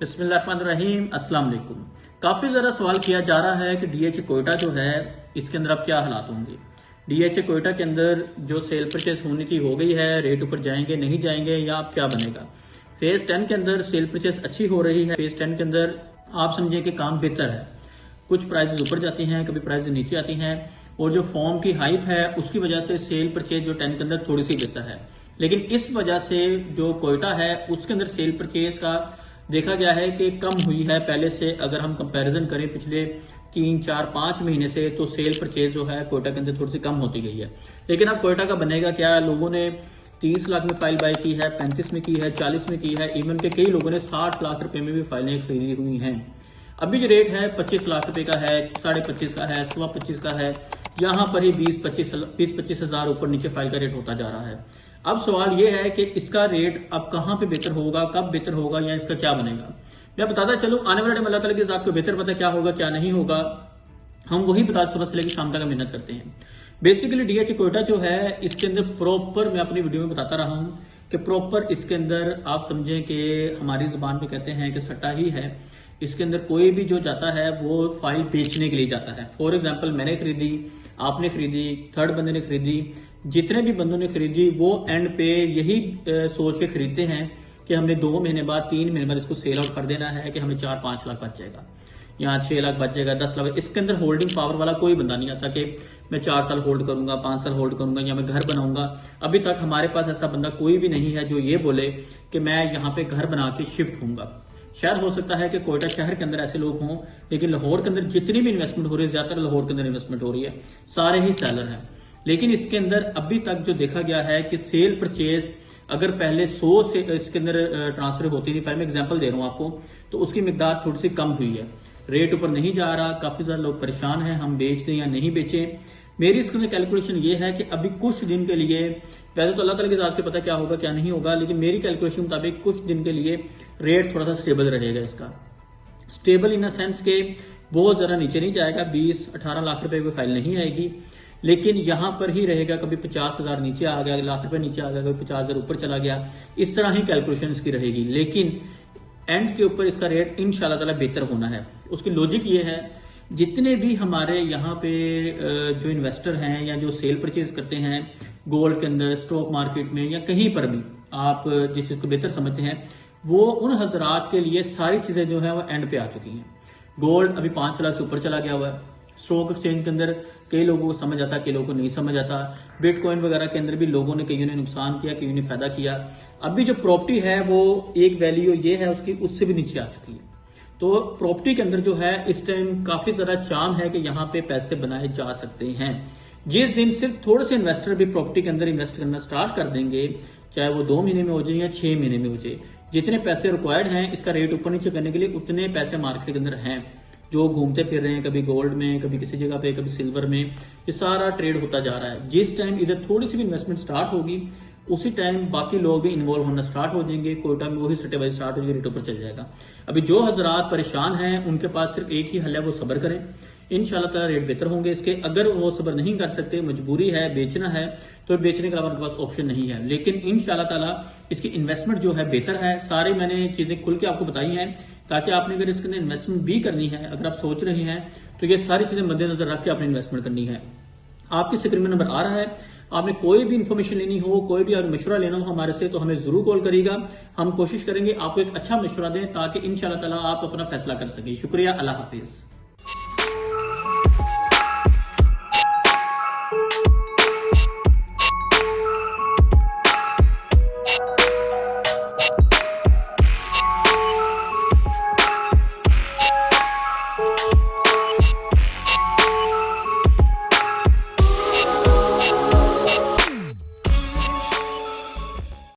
बिस्मिल्लाहिर्रहमानिर्रहीम, अस्सलाम वालेकुम। काफ़ी ज़्यादा सवाल किया जा रहा है कि डीएच कोयटा जो है इसके अंदर अब क्या हालात होंगे। डीएच कोयटा के अंदर जो सेल परचेज होनी थी हो गई है, रेट ऊपर जाएंगे नहीं जाएंगे या अब क्या बनेगा। फेज 10 के अंदर सेल परचेज अच्छी हो रही है। फेज 10 के अंदर आप समझिए कि काम बेहतर है। कुछ प्राइजेज ऊपर जाती हैं, कभी प्राइजेज नीचे आती हैं और जो फॉर्म की हाइप है उसकी वजह से सेल परचेज जो 10 के अंदर थोड़ी सी बेहतर है। लेकिन इस वजह से जो कोयटा है उसके अंदर सेल परचेज का देखा गया है कि कम हुई है पहले से। अगर हम कंपैरिजन करें पिछले 3, 4, 5 महीने से तो सेल परचेज जो है कोयटा के अंदर थोड़ी सी कम होती गई है। लेकिन अब कोयटा का बनेगा क्या। लोगों ने 30 लाख में फाइल बाय की है, 35 में की है, 40 में की है, इवन के कई लोगों ने 60 लाख रुपए में भी फाइलें खरीदी हुई हैं। अभी जो रेट है 25 लाख रुपए का है, 25.5 का है, 25 का है, यहाँ पर ही 20-25 हजार ऊपर नीचे फाइल का रेट होता जा रहा है। अब सवाल यह है कि इसका रेट अब कहां पे बेहतर होगा, कब बेहतर होगा या इसका क्या बनेगा। मैं बताता चलूं, आने वाले टाइम अल्लाह ताला की ज़ात को बेहतर पता क्या होगा क्या नहीं होगा। हम वही बता सुबह से लेकर शाम तक मेहनत करते हैं। बेसिकली डीएच कोयटा जो है इसके अंदर प्रॉपर मैं अपनी वीडियो में बताता रहा हूं कि प्रॉपर इसके अंदर आप समझें कि हमारी जुबान में कहते हैं कि सट्टा ही है। इसके अंदर कोई भी जो जाता है वो फाइल बेचने के लिए जाता है। फॉर एग्जाम्पल मैंने खरीदी, आपने खरीदी, थर्ड बंदे ने खरीदी, जितने भी बंदों ने खरीदी वो एंड पे यही सोच के खरीदते हैं कि हमने 2 महीने बाद 3 महीने बाद इसको सेल आउट कर देना है कि हमें 4-5 लाख बच जाएगा या 6 लाख बच जाएगा, 10 लाख। इसके अंदर होल्डिंग पावर वाला कोई बंदा नहीं आता कि मैं 4 साल होल्ड करूंगा, 5 साल होल्ड करूंगा या मैं घर बनाऊंगा। अभी तक हमारे पास ऐसा बंदा कोई भी नहीं है जो ये बोले कि मैं यहाँ पे घर बना के शिफ्ट होऊंगा। शायद हो सकता है कि कोयटा शहर के अंदर ऐसे लोग हों, लेकिन लाहौर के अंदर जितनी भी इन्वेस्टमेंट हो रही है ज्यादातर लाहौर के अंदर इन्वेस्टमेंट हो रही है, सारे ही सेलर हैं। लेकिन इसके अंदर अभी तक जो देखा गया है कि सेल परचेज अगर पहले 100 से इसके अंदर ट्रांसफर होती थी, मैं एग्जांपल दे रहा हूं आपको, तो उसकी मिकदार थोड़ी सी कम हुई है। रेट ऊपर नहीं जा रहा, काफी ज्यादा लोग परेशान हैं हम बेच दें या नहीं बेचें। मेरी इसके अंदर कैलकुलेशन ये है कि अभी कुछ दिन के लिए, वैसे तो अल्लाह ताला की ज़ात के पता क्या होगा क्या नहीं होगा, लेकिन मेरी कैलकुलेशन मुताबिक कुछ दिन के लिए रेट थोड़ा सा स्टेबल रहेगा। इसका स्टेबल इन द सेंस के बहुत ज्यादा नीचे नहीं जाएगा, 20-18 लाख रुपए की फाइल नहीं आएगी, लेकिन यहां पर ही रहेगा। कभी 50,000 नीचे आ गया, लाख रुपए नीचे आ गया, कभी 50,000 ऊपर चला गया, इस तरह ही कैलकुलेशन इसकी रहेगी। लेकिन एंड के ऊपर इसका रेट इंशाल्लाह ताला बेहतर होना है। उसकी लॉजिक ये है, जितने भी हमारे यहाँ पे जो इन्वेस्टर हैं या जो सेल परचेज करते हैं गोल्ड के अंदर, स्टॉक मार्केट में या कहीं पर भी, आप जिस चीज को बेहतर समझते हैं, वो उन हजरात के लिए सारी चीजें जो है वो एंड पे आ चुकी हैं। गोल्ड अभी 5 लाख से ऊपर चला गया हुआ है। स्टॉक एक्सचेंज के अंदर कई लोगों को समझ आता, कई लोगों को नहीं समझ आता। बिटकॉइन वगैरह के अंदर भी लोगों ने, कईयों ने नुकसान किया, कईयों ने फायदा किया। अभी जो प्रॉपर्टी है वो एक वैल्यू ये है उसकी, उससे भी नीचे आ चुकी है। तो प्रॉपर्टी के अंदर जो है इस टाइम काफी ज्यादा चाम है कि यहाँ पे पैसे बनाए जा सकते हैं। जिस दिन सिर्फ थोड़े से इन्वेस्टर भी प्रॉपर्टी के अंदर इन्वेस्ट करना स्टार्ट कर देंगे, चाहे वो 2 महीने में हो जाए या 6 महीने में हो जाए, जितने पैसे रिक्वायर्ड हैं इसका रेट ऊपर नीचे करने के लिए, उतने पैसे मार्केट के अंदर हैं जो घूमते फिर रहे हैं, कभी गोल्ड में, कभी किसी जगह पे, कभी सिल्वर में। ये सारा ट्रेड होता जा रहा है। जिस टाइम इधर थोड़ी सी भी इन्वेस्टमेंट स्टार्ट होगी उसी टाइम बाकी लोग भी इन्वॉल्व होना स्टार्ट हो जाएंगे। कोयटा में वही सट्टेबाजी स्टार्ट हो जाएगी, रेट ऊपर चल जाएगा। अभी जो हजरात परेशान हैं उनके पास सिर्फ एक ही हल है, वो सब्र करें। इंशाल्लाह ताला रेट बेहतर होंगे इसके। अगर वो सब्र नहीं कर सकते, मजबूरी है, बेचना है, तो बेचने के अलावा उनके पास ऑप्शन नहीं है। लेकिन इंशाल्लाह ताला इसकी इन्वेस्टमेंट जो है बेहतर है। सारी मैंने चीजें खुल के आपको बताई हैं ताकि आपने अगर इसके अंदर इन्वेस्टमेंट भी करनी है, अगर आप सोच रहे हैं, तो ये सारी चीजें मद्देनजर रख के आपने इन्वेस्टमेंट करनी है। आपकी स्क्रीन में नंबर आ रहा है, आपने कोई भी इन्फॉर्मेशन लेनी हो, कोई भी मशवरा लेना हो हमारे से, तो हमें जरूर कॉल करिएगा। हम कोशिश करेंगे आपको एक अच्छा मशवरा दें ताकि इंशाल्लाह ताला आप अपना फैसला कर सकें। शुक्रिया, अल्लाह हाफिज।